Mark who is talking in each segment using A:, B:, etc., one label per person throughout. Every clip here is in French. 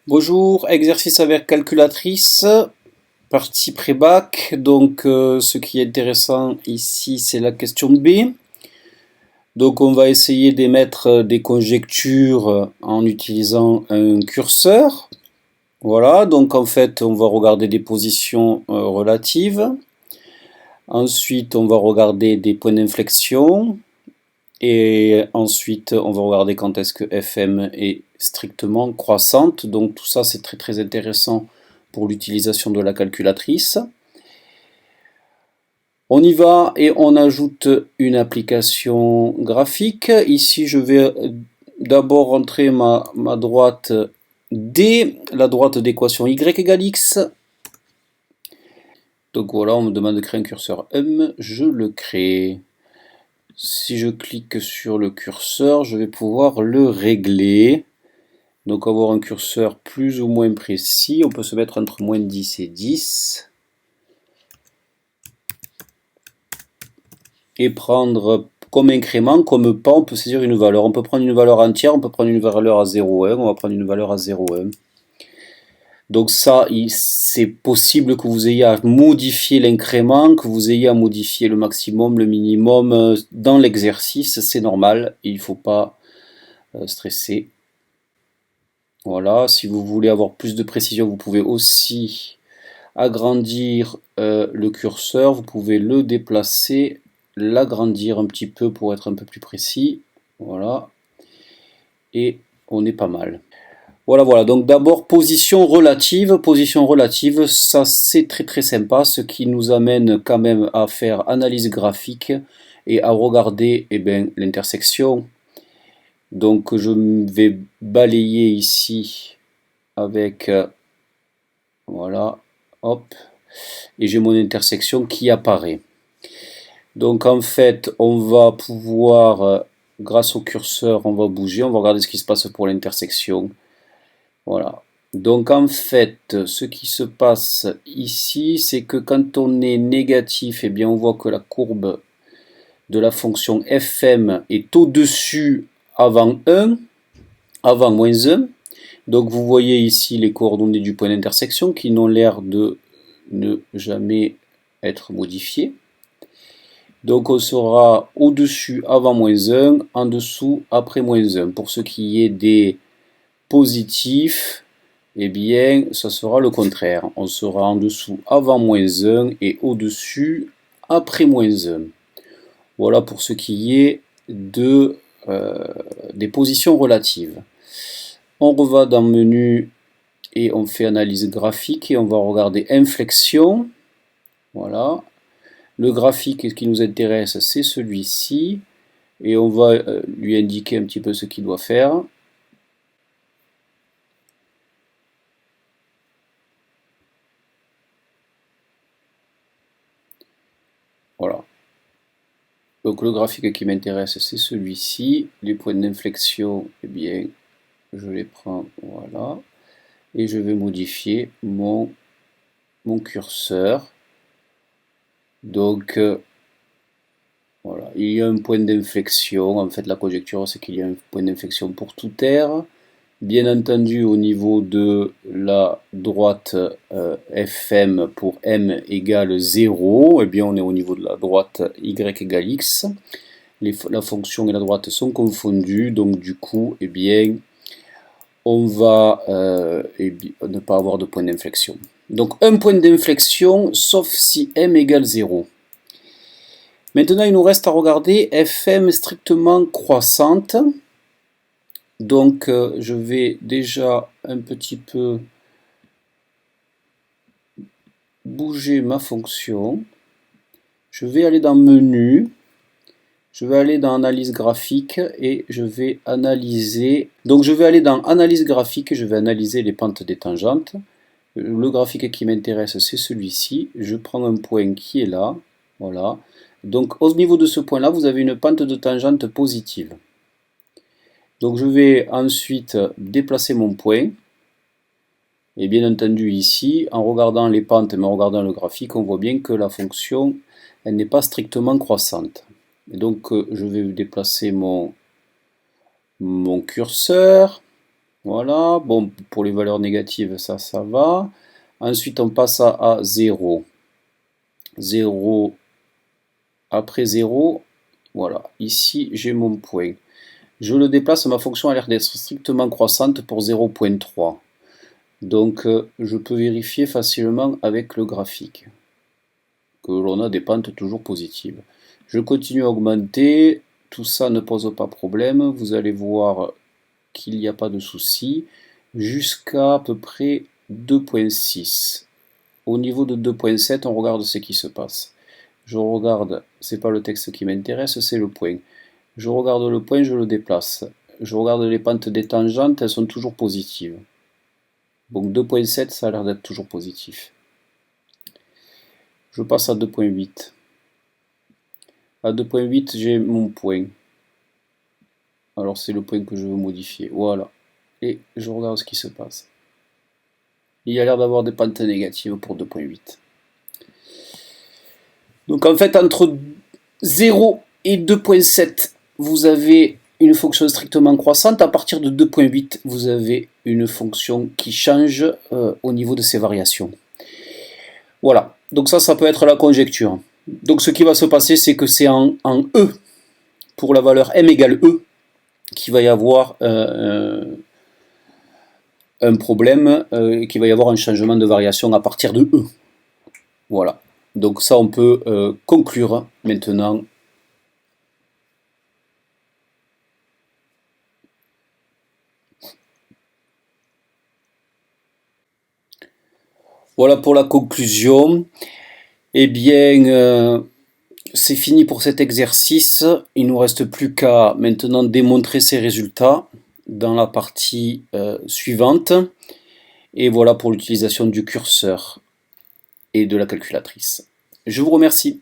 A: Bonjour, exercice avec calculatrice, partie pré-bac. Donc, ce qui est intéressant ici, c'est la question B. Donc, on va essayer d'émettre des conjectures en utilisant un curseur. Voilà, donc en fait, on va regarder des positions relatives. Ensuite, on va regarder des points d'inflexion. Et ensuite, on va regarder quand est-ce que FM est strictement croissante. Donc tout ça, c'est très très intéressant pour l'utilisation de la calculatrice. On y va et on ajoute une application graphique. Ici, je vais d'abord rentrer ma droite D, la droite d'équation Y égale X. Donc voilà, on me demande de créer un curseur M, je le crée. Si je clique sur le curseur, je vais pouvoir le régler. Donc avoir un curseur plus ou moins précis, on peut se mettre entre moins 10 et 10. Et prendre comme incrément, comme pas, on peut saisir une valeur. On peut prendre une valeur entière, on peut prendre une valeur à 0,1, on va prendre une valeur à 0,1. Donc ça, c'est possible que vous ayez à modifier l'incrément, que vous ayez à modifier le maximum, le minimum dans l'exercice, c'est normal, il ne faut pas stresser. Voilà, si vous voulez avoir plus de précision, vous pouvez aussi agrandir le curseur, vous pouvez le déplacer, l'agrandir un petit peu pour être un peu plus précis. Voilà, et on est pas mal. Voilà, donc d'abord position relative, ça c'est très très sympa, ce qui nous amène quand même à faire analyse graphique et à regarder l'intersection. Donc je vais balayer ici avec, voilà, hop, et j'ai mon intersection qui apparaît. Donc en fait, on va pouvoir, grâce au curseur, on va bouger, on va regarder ce qui se passe pour l'intersection. Voilà. Donc en fait, ce qui se passe ici, c'est que quand on est négatif, eh bien on voit que la courbe de la fonction fm est au-dessus avant 1, avant moins 1. Donc vous voyez ici les coordonnées du point d'intersection qui n'ont l'air de ne jamais être modifiées. Donc on sera au-dessus avant moins 1, en dessous après moins 1. Pour ce qui est des positifs, eh bien ça sera le contraire. On sera en dessous avant moins 1 et au-dessus après moins 1. Voilà pour ce qui est de, des positions relatives. On reva dans menu et on fait analyse graphique et on va regarder inflexion. Voilà. Le graphique qui nous intéresse, c'est celui-ci. Et on va lui indiquer un petit peu ce qu'il doit faire. Voilà. Donc le graphique qui m'intéresse, c'est celui-ci. Les points d'inflexion, eh bien, je les prends, voilà. Et je vais modifier mon curseur. Donc, voilà, il y a un point d'inflexion. En fait, la conjecture, c'est qu'il y a un point d'inflexion pour toute aire. Bien entendu, au niveau de la droite FM pour M égale 0, eh bien, on est au niveau de la droite Y égale X. La fonction et la droite sont confondues, donc du coup, eh bien, on va ne pas avoir de point d'inflexion. Donc un point d'inflexion, sauf si M égale 0. Maintenant, il nous reste à regarder FM strictement croissante. Donc, je vais déjà un petit peu bouger ma fonction. Je vais aller dans Menu. Je vais aller dans Analyse graphique et je vais analyser. Donc, je vais aller dans Analyse graphique et je vais analyser les pentes des tangentes. Le graphique qui m'intéresse, c'est celui-ci. Je prends un point qui est là. Voilà. Donc, au niveau de ce point-là, vous avez une pente de tangente positive. Donc, je vais ensuite déplacer mon point. Et bien entendu, ici, en regardant les pentes, mais en regardant le graphique, on voit bien que la fonction, elle n'est pas strictement croissante. Et donc, je vais déplacer mon curseur. Voilà, bon, pour les valeurs négatives, ça va. Ensuite, on passe à 0. 0 après 0, voilà. Ici, j'ai mon point. Je le déplace, ma fonction a l'air d'être strictement croissante pour 0,3. Donc, je peux vérifier facilement avec le graphique que l'on a des pentes toujours positives. Je continue à augmenter, tout ça ne pose pas problème. Vous allez voir qu'il n'y a pas de souci, jusqu'à peu près 2,6. Au niveau de 2,7, on regarde ce qui se passe. Je regarde, c'est pas le texte qui m'intéresse, c'est le point. Je regarde le point, je le déplace. Je regarde les pentes des tangentes, elles sont toujours positives. Donc 2,7, ça a l'air d'être toujours positif. Je passe à 2,8. À 2,8, j'ai mon point. Alors c'est le point que je veux modifier. Voilà. Et je regarde ce qui se passe. Il y a l'air d'avoir des pentes négatives pour 2,8. Donc en fait, entre 0 et 2,7, vous avez une fonction strictement croissante. À partir de 2,8, vous avez une fonction qui change au niveau de ses variations. Voilà, donc ça peut être la conjecture. Donc ce qui va se passer, c'est que c'est en E, pour la valeur m égale E, qu'il va y avoir un problème, qu'il va y avoir un changement de variation à partir de E. Voilà, donc ça on peut conclure maintenant. Voilà pour la conclusion. Eh bien, c'est fini pour cet exercice. Il ne nous reste plus qu'à maintenant démontrer ces résultats dans la partie suivante. Et voilà pour l'utilisation du curseur et de la calculatrice. Je vous remercie.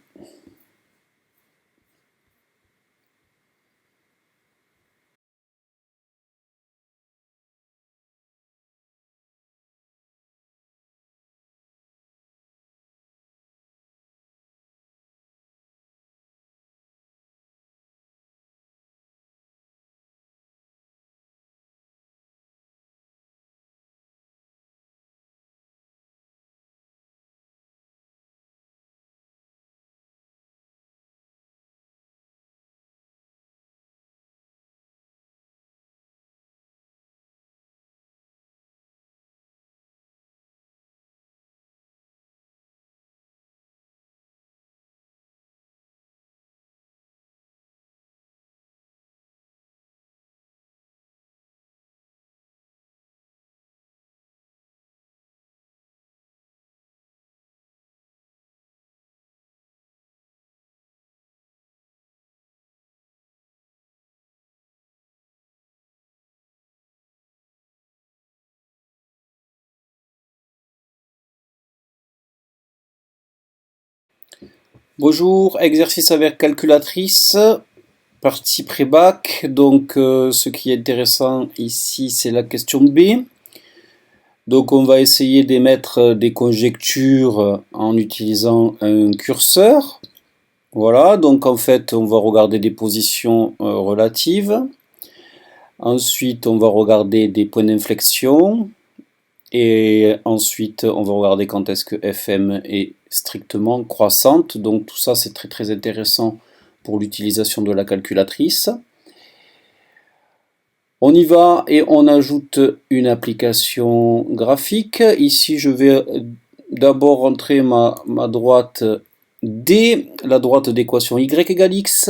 A: Bonjour, exercice avec calculatrice, partie pré-bac. Donc ce qui est intéressant ici, c'est la question B. Donc on va essayer d'émettre des conjectures en utilisant un curseur. Voilà, donc en fait on va regarder des positions relatives. Ensuite on va regarder des points d'inflexion. Et ensuite on va regarder quand est-ce que FM est strictement croissante. Donc tout ça c'est très très intéressant pour l'utilisation de la calculatrice. On y va et on ajoute une application graphique. Ici, je vais d'abord rentrer ma droite D, la droite d'équation y égale x.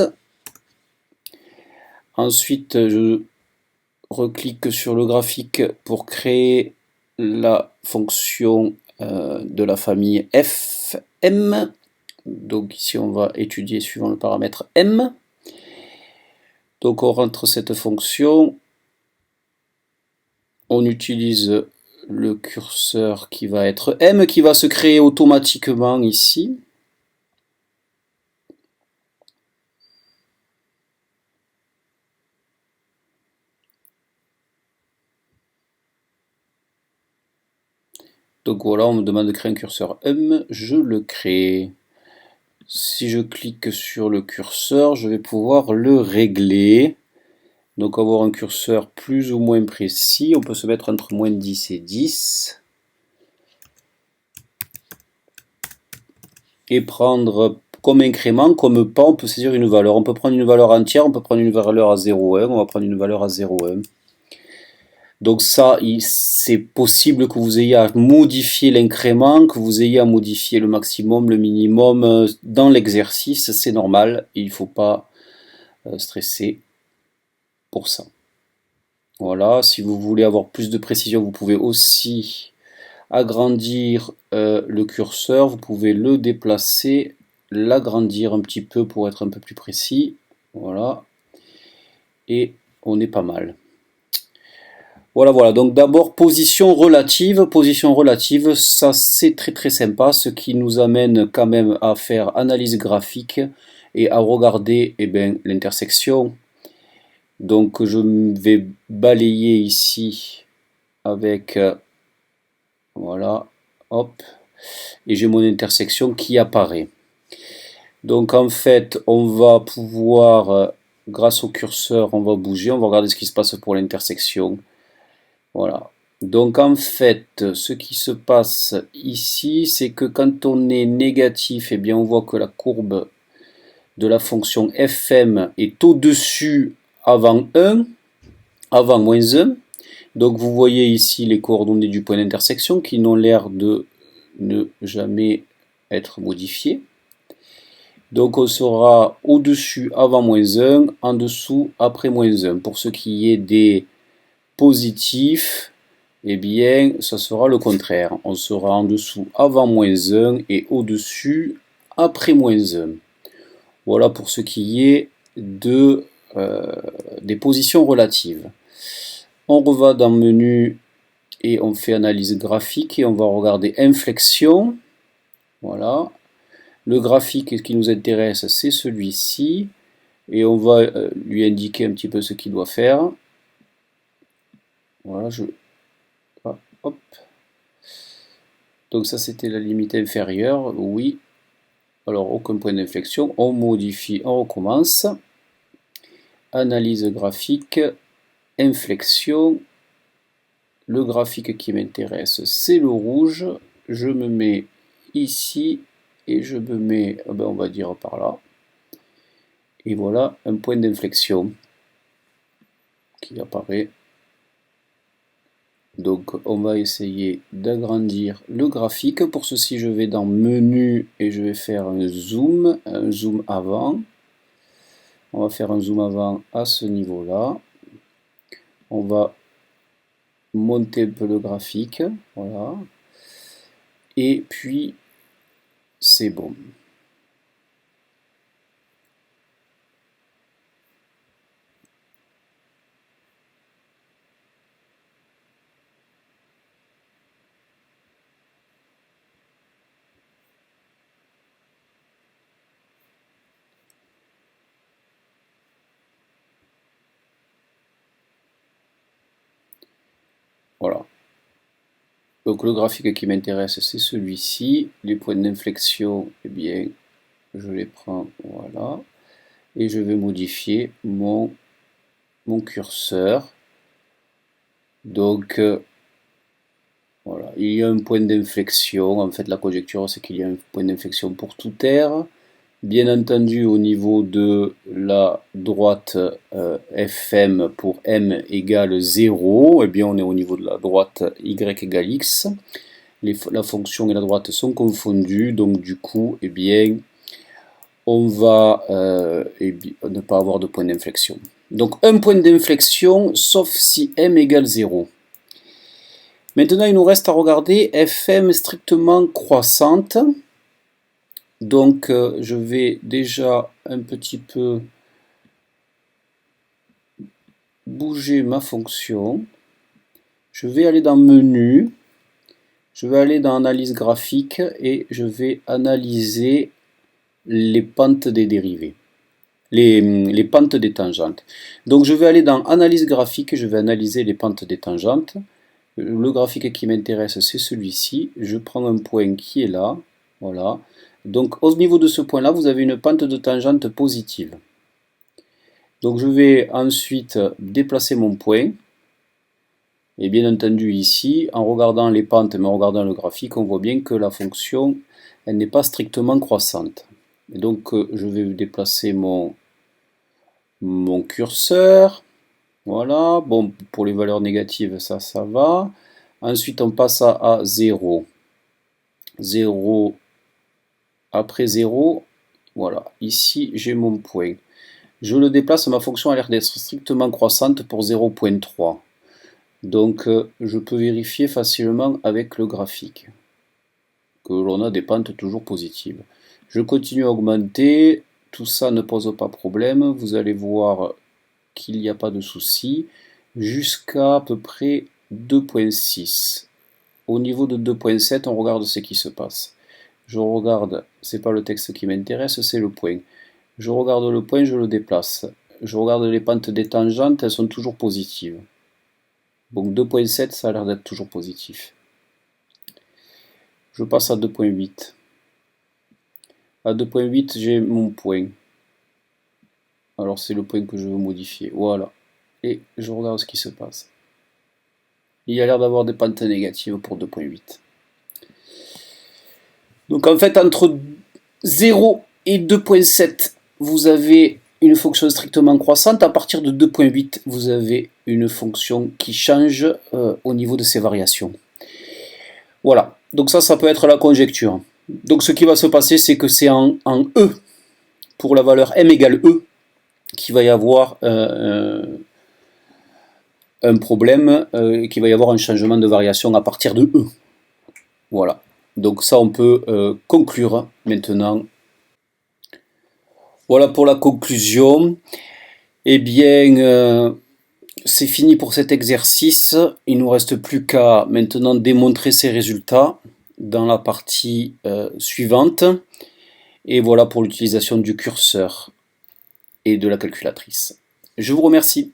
A: Ensuite, je reclique sur le graphique pour créer la fonction de la famille fm. Donc ici, on va étudier suivant le paramètre m. Donc on rentre cette fonction. On utilise le curseur qui va être M, qui va se créer automatiquement ici. Donc voilà, on me demande de créer un curseur M, je le crée. Si je clique sur le curseur, je vais pouvoir le régler. Donc avoir un curseur plus ou moins précis, on peut se mettre entre moins 10 et 10. Et prendre comme incrément, comme pas, on peut saisir une valeur. On peut prendre une valeur entière, on peut prendre une valeur à 0,1, on va prendre une valeur à 0,1. Donc ça, c'est possible que vous ayez à modifier l'incrément, que vous ayez à modifier le maximum, le minimum dans l'exercice, c'est normal, il ne faut pas stresser pour ça. Voilà, si vous voulez avoir plus de précision, vous pouvez aussi agrandir le curseur, vous pouvez le déplacer, l'agrandir un petit peu pour être un peu plus précis. Voilà, et on est pas mal. Voilà, donc d'abord position relative, ça c'est très sympa, ce qui nous amène quand même à faire analyse graphique et à regarder l'intersection. Donc je vais balayer ici avec, voilà, hop, et j'ai mon intersection qui apparaît. Donc en fait on va pouvoir, grâce au curseur, on va bouger, on va regarder ce qui se passe pour l'intersection. Voilà. Donc en fait, ce qui se passe ici, c'est que quand on est négatif, eh bien on voit que la courbe de la fonction fm est au-dessus avant 1, avant moins 1. Donc vous voyez ici les coordonnées du point d'intersection qui n'ont l'air de ne jamais être modifiées. Donc on sera au-dessus avant moins 1, en dessous après moins 1. Pour ce qui est des positifs, eh bien, ça sera le contraire. On sera en dessous avant moins 1 et au-dessus après moins 1. Voilà pour ce qui est des positions relatives. On reva dans menu et on fait analyse graphique et on va regarder inflexion. Voilà. Le graphique qui nous intéresse, c'est celui-ci. Et on va lui indiquer un petit peu ce qu'il doit faire. Voilà, hop. Donc ça c'était la limite inférieure, oui. Alors aucun point d'inflexion, on modifie, on recommence. Analyse graphique, inflexion. Le graphique qui m'intéresse c'est le rouge. Je me mets ici et je me mets, on va dire par là. Et voilà un point d'inflexion qui apparaît. Donc on va essayer d'agrandir le graphique. Pour ceci je vais dans menu et je vais faire un zoom avant. On va faire un zoom avant à ce niveau là. On va monter un peu le graphique, voilà. Et puis c'est bon. Voilà. Donc le graphique qui m'intéresse, c'est celui-ci. Les points d'inflexion, eh bien, je les prends, voilà. Et je vais modifier mon curseur. Donc, voilà, il y a un point d'inflexion. En fait, la conjecture, c'est qu'il y a un point d'inflexion pour tout R. Bien entendu, au niveau de la droite fm pour m égale 0, eh bien on est au niveau de la droite y égale x. La fonction et la droite sont confondues, donc du coup, eh bien, on va ne pas avoir de point d'inflexion. Donc un point d'inflexion, sauf si m égale 0. Maintenant, il nous reste à regarder fm strictement croissante. Donc je vais déjà un petit peu bouger ma fonction. Je vais aller dans menu, je vais aller dans analyse graphique et je vais analyser les pentes des dérivées, les pentes des tangentes. Donc je vais aller dans analyse graphique, je vais analyser les pentes des tangentes. Le graphique qui m'intéresse c'est celui-ci. Je prends un point qui est là, voilà. Donc au niveau de ce point là vous avez une pente de tangente positive. Donc je vais ensuite déplacer mon point. Et bien entendu ici, en regardant les pentes, mais en regardant le graphique, on voit bien que la fonction, elle n'est pas strictement croissante. Et donc je vais déplacer mon curseur. Voilà, bon, pour les valeurs négatives, ça va. Ensuite, on passe à 0. 0, après 0, voilà, ici j'ai mon point. Je le déplace, ma fonction a l'air d'être strictement croissante pour 0,3. Donc je peux vérifier facilement avec le graphique que l'on a des pentes toujours positives. Je continue à augmenter, tout ça ne pose pas problème, vous allez voir qu'il n'y a pas de souci, jusqu'à peu près 2,6. Au niveau de 2,7, on regarde ce qui se passe. Je regarde, c'est pas le texte qui m'intéresse, c'est le point. Je regarde le point, je le déplace. Je regarde les pentes des tangentes, elles sont toujours positives. Donc 2,7, ça a l'air d'être toujours positif. Je passe à 2,8. À 2,8, j'ai mon point. Alors c'est le point que je veux modifier. Voilà. Et je regarde ce qui se passe. Il y a l'air d'avoir des pentes négatives pour 2,8. Donc en fait, entre 0 et 2,7, vous avez une fonction strictement croissante. À partir de 2,8, vous avez une fonction qui change au niveau de ses variations. Voilà. Donc ça peut être la conjecture. Donc ce qui va se passer, c'est que c'est en E, pour la valeur m égale E, qu'il va y avoir un problème, qu'il va y avoir un changement de variation à partir de E. Voilà. Donc ça, on peut conclure maintenant. Voilà pour la conclusion. Eh bien, c'est fini pour cet exercice. Il ne nous reste plus qu'à maintenant démontrer ces résultats dans la partie suivante. Et voilà pour l'utilisation du curseur et de la calculatrice. Je vous remercie.